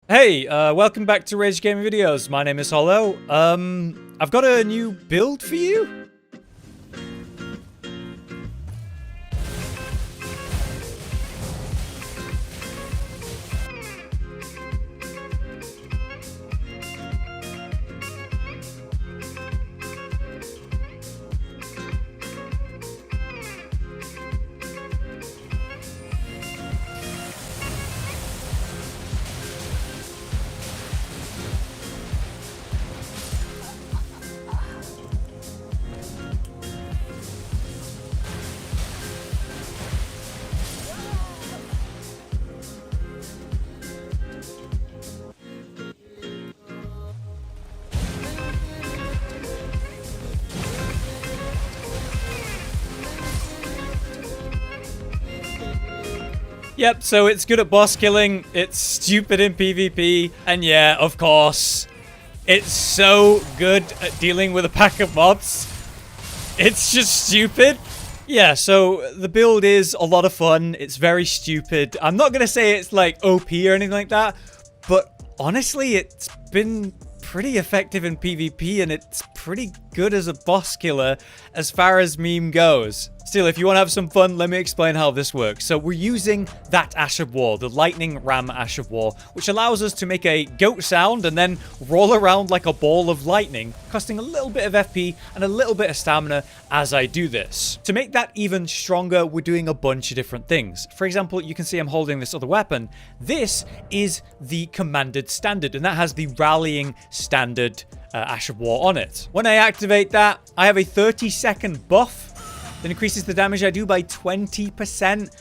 Hey, welcome back to RageGamingVideos. My name is Hollow. I've got a new build for you. Yep, so it's good at boss killing, it's stupid in PvP, and yeah, of course, it's so good at dealing with a pack of mobs. It's just stupid. Yeah, so the build is a lot of fun, it's very stupid. I'm not gonna say it's like OP or anything like that, but honestly, it's been pretty effective in PvP, and it's pretty good as a boss killer as far as meme goes. Still, if you want to have some fun, let me explain how this works. So we're using that Ash of War, the Lightning Ram Ash of War, which allows us to make a goat sound and then roll around like a ball of lightning, costing a little bit of FP and a little bit of stamina as I do this. To make that even stronger, we're doing a bunch of different things. For example, you can see I'm holding this other weapon. This is the commanded standard, and that has the rallying standard Ash of War on it. When I activate that, I have a 30-second buff that increases the damage I do by 20%.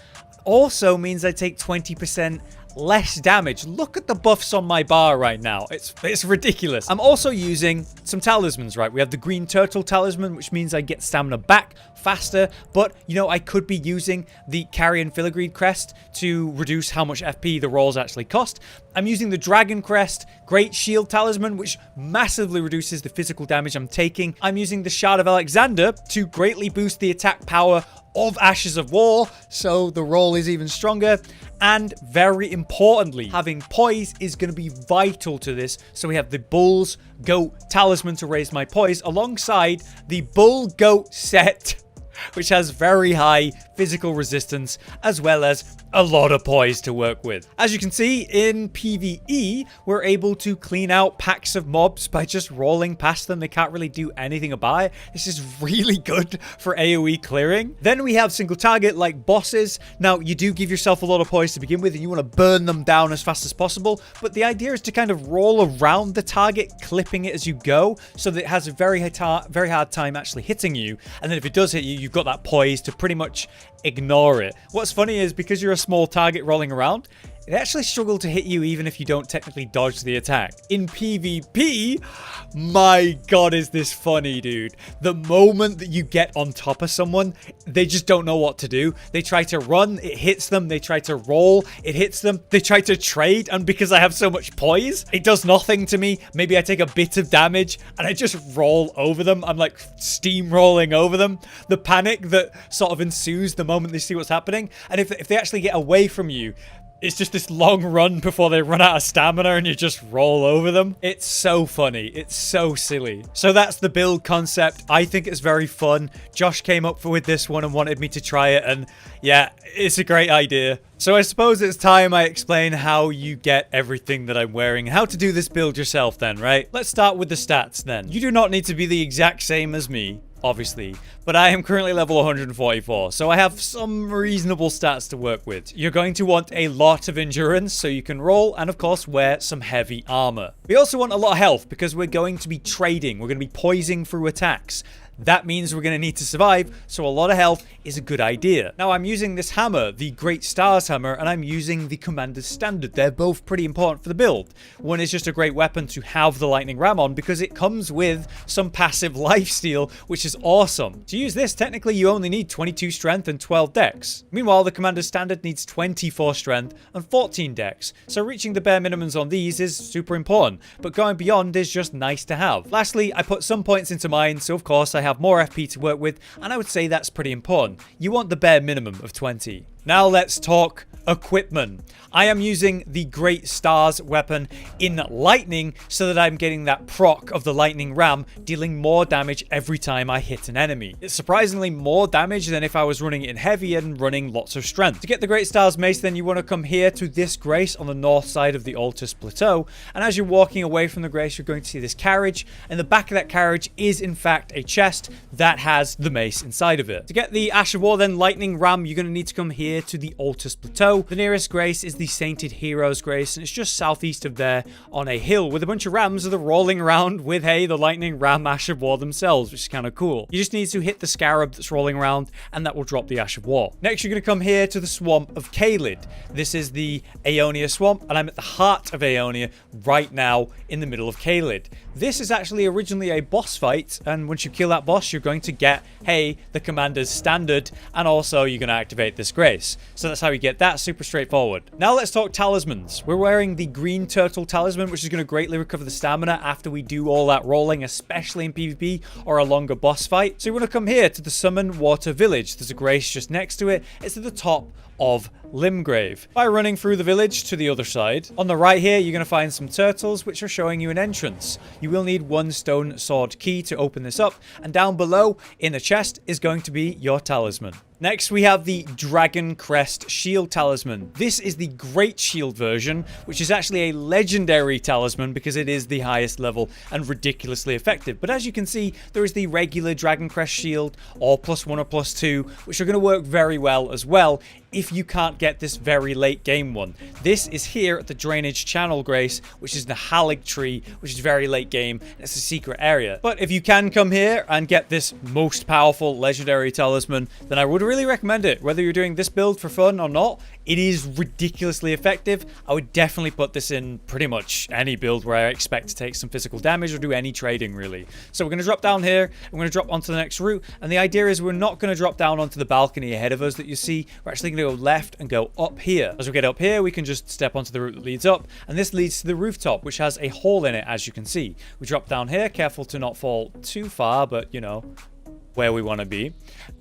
Also means I take 20% less damage. Look at the buffs on my bar right now. It's ridiculous. I'm also using some talismans, right? We have the green turtle talisman, which means I get stamina back faster, but you know, I could be using the carrion filigree crest to reduce how much FP the rolls actually cost. I'm using the dragon crest great shield talisman, which massively reduces the physical damage I'm taking. I'm using the shard of Alexander to greatly boost the attack power of Ashes of War, so the roll is even stronger. And very importantly, having poise is going to be vital to this. So we have the Bull-goat talisman to raise my poise alongside the Bull-goat set, which has very high physical resistance as well as a lot of poise to work with. As you can see, in PvE, we're able to clean out packs of mobs by just rolling past them. They can't really do anything about it. This is really good for AoE clearing. Then we have single target like bosses. Now, you do give yourself a lot of poise to begin with, and you want to burn them down as fast as possible, but the idea is to kind of roll around the target, clipping it as you go, so that it has a very hard time actually hitting you. And then if it does hit you, you've got that poise to pretty much ignore it. What's funny is because you're a small target rolling around, it actually struggles to hit you even if you don't technically dodge the attack. In PvP, my god, is this funny, dude. The moment that you get on top of someone, they just don't know what to do. They try to run, it hits them. They try to roll, it hits them. They try to trade, and because I have so much poise, it does nothing to me. Maybe I take a bit of damage and I just roll over them. I'm like steamrolling over them. The panic that sort of ensues the moment they see what's happening. And if they actually get away from you, it's just this long run before they run out of stamina and you just roll over them. It's so funny. It's so silly. So that's the build concept. I think it's very fun. Josh came up with this one and wanted me to try it, and yeah, it's a great idea. So I suppose it's time I explain how you get everything that I'm wearing, how to do this build yourself then, right? Let's start with the stats then. You do not need to be the exact same as me, obviously, but I am currently level 144, so I have some reasonable stats to work with. You're going to want a lot of endurance so you can roll, and of course wear some heavy armor. We also want a lot of health because we're going to be trading. We're going to be poising through attacks. That means we're going to need to survive, so a lot of health is a good idea. Now, I'm using this hammer, the Great Stars hammer, and I'm using the Commander's Standard. They're both pretty important for the build. One is just a great weapon to have the Lightning Ram on because it comes with some passive lifesteal, which is awesome. To use this, technically, you only need 22 strength and 12 dex. Meanwhile, the Commander's Standard needs 24 strength and 14 dex, so reaching the bare minimums on these is super important, but going beyond is just nice to have. Lastly, I put some points into mine, so of course I have more FP to work with, and I would say that's pretty important. You want the bare minimum of 20. Now let's talk equipment. I am using the Great Stars weapon in lightning so that I'm getting that proc of the Lightning Ram, dealing more damage every time I hit an enemy. It's surprisingly more damage than if I was running it in heavy and running lots of strength. To get the Great Stars mace, then you want to come here to this grace on the north side of the Altus Plateau, and as you're walking away from the grace, you're going to see this carriage, and the back of that carriage is in fact a chest that has the mace inside of it. To get the Ash of War, then Lightning Ram, you're going to need to come here to the Altus Plateau. The nearest grace is the Sainted Heroes grace, and it's just southeast of there on a hill with a bunch of rams that are rolling around with, hey, the Lightning Ram Ash of War themselves, which is kind of cool. You just need to hit the scarab that's rolling around, and that will drop the Ash of War. Next, you're going to come here to the Swamp of Caelid. This is the Aeonia Swamp, and I'm at the heart of Aeonia right now in the middle of Caelid. This is actually originally a boss fight, and once you kill that boss, you're going to get, hey, the Commander's Standard, and also you're going to activate this grace. So that's how you get that, super straightforward. Now let's talk talismans. We're wearing the Green Turtle Talisman, which is going to greatly recover the stamina after we do all that rolling, especially in PvP or a longer boss fight. So you want to come here to the Summon Water Village. There's a grace just next to it. It's at the top of Limgrave. By running through the village to the other side, on the right here, you're going to find some turtles, which are showing you an entrance. You will need one stone sword key to open this up, and down below in the chest is going to be your talisman. Next, we have the Dragon Crest Shield Talisman. This is the Great Shield version, which is actually a legendary talisman because it is the highest level and ridiculously effective. But as you can see, there is the regular Dragon Crest Shield, or +1 or +2, which are going to work very well as well if you can't get this very late game one. This is here at the Drainage Channel Grace, which is the Halig Tree, which is very late game. It's a secret area. But if you can come here and get this most powerful legendary talisman, then I would really recommend it. Whether you're doing this build for fun or not, it is ridiculously effective. I would definitely put this in pretty much any build where I expect to take some physical damage or do any trading, really. So we're going to drop down here. We're going to drop onto the next route. And the idea is we're not going to drop down onto the balcony ahead of us that you see. We're actually going to go left and go up here. As we get up here, we can just step onto the route that leads up. And this leads to the rooftop, which has a hole in it, as you can see. We drop down here, careful to not fall too far, but, you know, where we want to be.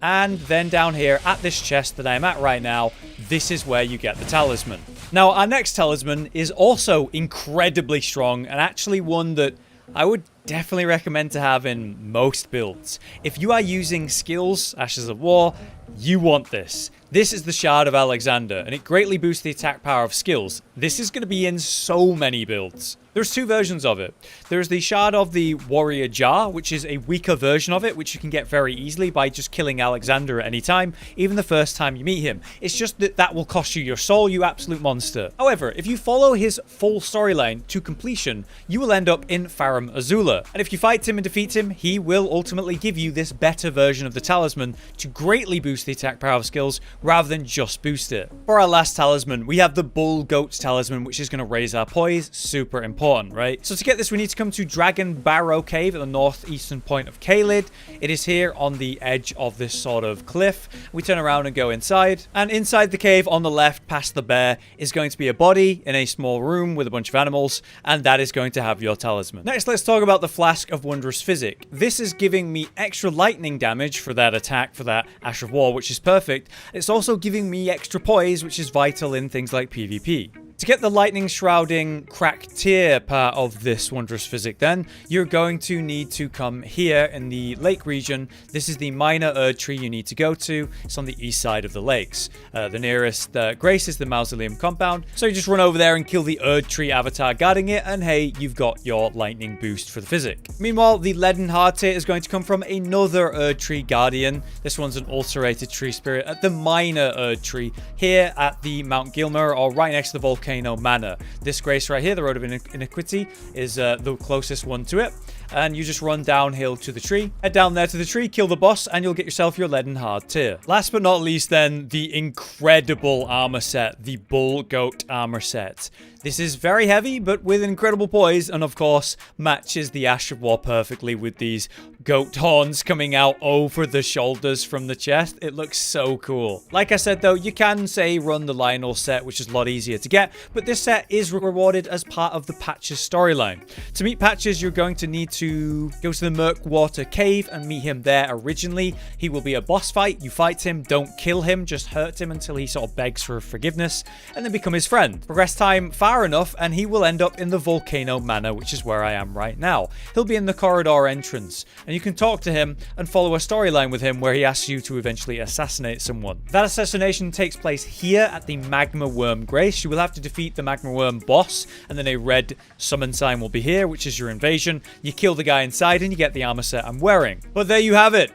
And then down here at this chest that I'm at right now, this is where you get the talisman. Now, our next talisman is also incredibly strong, and actually one that I would definitely recommend to have in most builds. If you are using skills, Ashes of War, you want this. This is the Shard of Alexander, and it greatly boosts the attack power of skills. This is going to be in so many builds. There's two versions of it. There's the Shard of the Warrior Jar, which is a weaker version of it, which you can get very easily by just killing Alexander at any time, even the first time you meet him. It's just that that will cost you your soul, you absolute monster. However, if you follow his full storyline to completion, you will end up in Farum Azula. And if you fight him and defeat him, he will ultimately give you this better version of the talisman to greatly boost the attack power of skills rather than just boost it. For our last talisman, we have the Bull-goat talisman, which is going to raise our poise. Super important, right? So to get this, we need to come to Dragon Barrow Cave at the northeastern point of Caelid. It is here on the edge of this sort of cliff. We turn around and go inside. And inside the cave on the left, past the bear, is going to be a body in a small room with a bunch of animals. And that is going to have your talisman. Next, let's talk about the Flask of Wondrous Physic. This is giving me extra lightning damage for that attack, for that Ash of War, which is perfect. It's also giving me extra poise, which is vital in things like PvP. To get the lightning shrouding crack tier part of this wondrous physic, then you're going to need to come here in the lake region. This is the MinorUrge Tree you need to go to. It's on the east side of the lakes. The nearest grace is the Mausoleum compound. So you just run over there and kill the Urge Tree avatar guarding it, and hey, you've got your lightning boost for the physic. Meanwhile, the Leaden Heart tier is going to come from another Urge Tree guardian. This one's an Ulcerated Tree spirit at the MinorUrge Tree here at the Mount Gilmer, or right next to the volcano Manor. This grace right here, the Road of Iniquity, is the closest one to it. And you just run downhill to the tree. Head down there to the tree, kill the boss, and you'll get yourself your Leaden Heart tier. Last but not least then, the incredible armor set, the Bull-goat armor set. This is very heavy, but with incredible poise, and of course, matches the Ash of War perfectly with these goat horns coming out over the shoulders from the chest. It looks so cool. Like I said though, you can say run the Lionel set, which is a lot easier to get, but this set is rewarded as part of the Patches storyline. To meet Patches, you're going to need to go to the Murkwater Cave and meet him there originally. He will be a boss fight. You fight him, don't kill him, just hurt him until he sort of begs for forgiveness, and then become his friend. Progress time far enough, and he will end up in the Volcano Manor, which is where I am right now. He'll be in the corridor entrance, and you can talk to him and follow a storyline with him where he asks you to eventually assassinate someone. That assassination takes place here at the Magma Worm Grace. You will have to defeat the Magma Worm boss, and then a red summon sign will be here, which is your invasion. You kill the guy inside, and you get the armor set I'm wearing. But there you have it.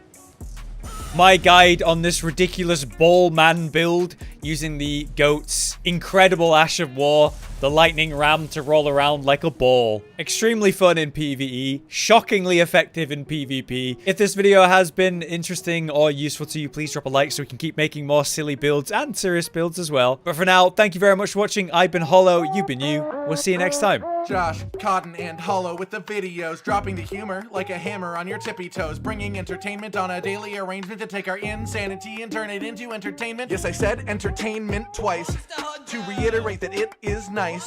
My guide on this ridiculous ball man build using the goat's incredible Ash of War, the Lightning Ram to roll around like a ball. Extremely fun in PvE, shockingly effective in PvP. If this video has been interesting or useful to you, please drop a like so we can keep making more silly builds and serious builds as well. But for now, thank you very much for watching. I've been Hollow, you've been you. We'll see you next time. Josh, Cotton, and Hollow with the videos, dropping the humor like a hammer on your tippy toes, bringing entertainment on a daily arrangement to take our insanity and turn it into entertainment. Yes, I said entertainment twice, to reiterate that it is nice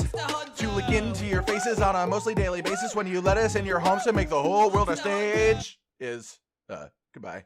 to look into your faces on a mostly daily basis when you let us in your homes to make the whole world a stage. Goodbye.